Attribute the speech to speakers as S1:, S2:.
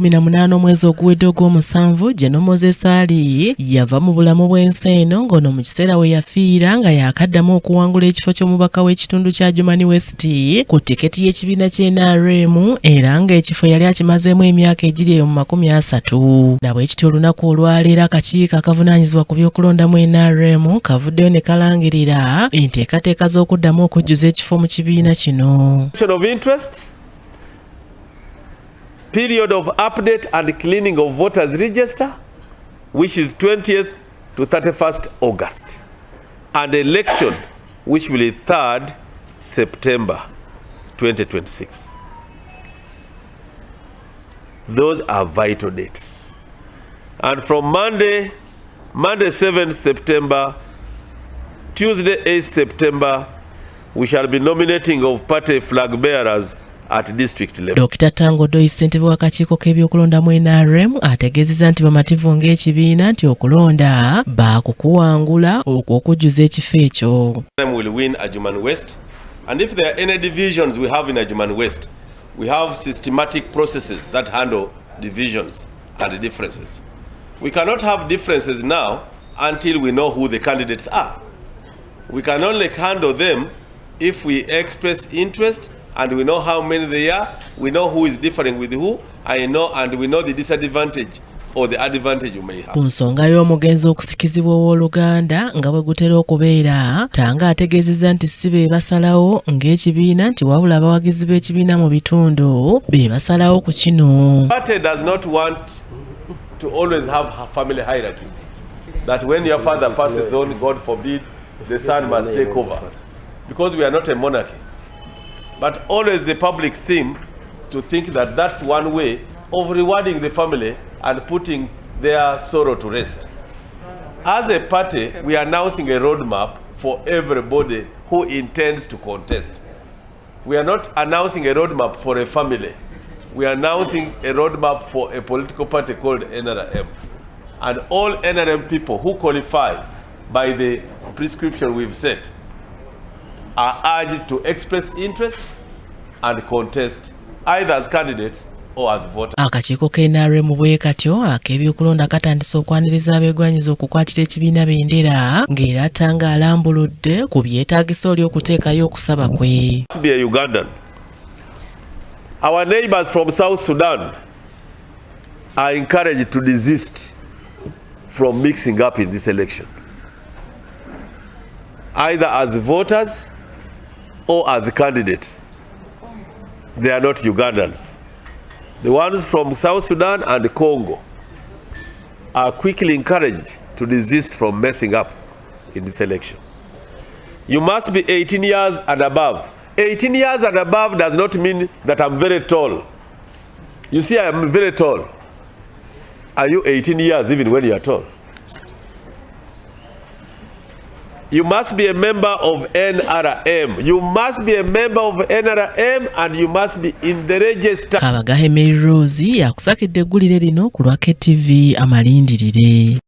S1: 18 omwezi oguwedde ogw'omusanvu Jeno Moses Ali yava mu bulamu bw'ensi eno ng'ono mu kiseera we yafiira nga yaakaddamu okuwangula ekifo ky'omubaka w'ekitundu kya Adjumani West ku tiketi y'ekibiina kya NRM era ng'ekifo yali akimazeemu emyaka egiri eyo mu 30. Nabwekityo olunaku olwaleero akakiiko akavunaanyizibwa ku by'okulonda mu NRM kavuddeyo ne kalangirira enteekateeka z'okuddamu okujjuza ekifo mu kibiina kino.
S2: Period of update and cleaning of voters register, which is 20th to 31st August, and election, which will be 3rd September 2026. Those are vital dates. And from Monday 7th September, Tuesday 8th September, we shall be nominating of party flag bearers at district level.
S1: Dr. Tango Doi ssentebe w'akakiiko k'ebyokulonda mu NRM ategeezezza nti bamativu ng'ekibiina nti okulonda baakukuwangula okujjuza ekifo ekyo.
S2: Will win Adjumani West, and if there are any divisions we have in Adjumani West, we have systematic processes that handle divisions and differences. We cannot have differences now until we know who the candidates are. We can only handle them if we express interest and we know how many they are, we know who is differing with who, and we know the disadvantage or the advantage you may have.
S1: Ku nsonga y'omugenzi okusikizibwa ow'Oluganda nga bwe gutera okubeera, Tanga ategeezezza nti si be basalawo ng'ekibiina nti wabula abawagizi b'ekibiina mu bitundu be basalawo ku kino.
S2: Party does not want to always have family hierarchy. That when your father passes on, God forbid, the son must take over. Because we are not a monarchy. But always the public seem to think that that's one way of rewarding the family and putting their sorrow to rest. As a party, we are announcing a roadmap for everybody who intends to contest. We are not announcing a roadmap for a family. We are announcing a roadmap for a political party called NRM. And all NRM people who qualify by the prescription we've set are urged to express interest and contest either as candidates or as voters.
S1: Akakiiko k'NRM bwe katyo ak'ebyokulonda katandise okwaniriza abeegwanyiza okukwatira ekibiina bendera ng'era Tanga alambuludde ku byetaagisa oli okuteekayo okusaba kwe.
S2: To be a Ugandan. Our neighbors from South Sudan are encouraged to desist from mixing up in this election, either as voters or as candidates. They are not Ugandans. The ones from South Sudan and Congo are quickly encouraged to desist from messing up in this election. You must be 18 years and above. 18 years and above does not mean that I'm very tall. You see, I am very tall. Are you 18 years even when you are tall? You must be a member of NRM. You must be a member of NRM and you must be in the register.
S1: Kabagahe Mary Rose yakusakidde eggulire lino ku lwa KTV amalindirire.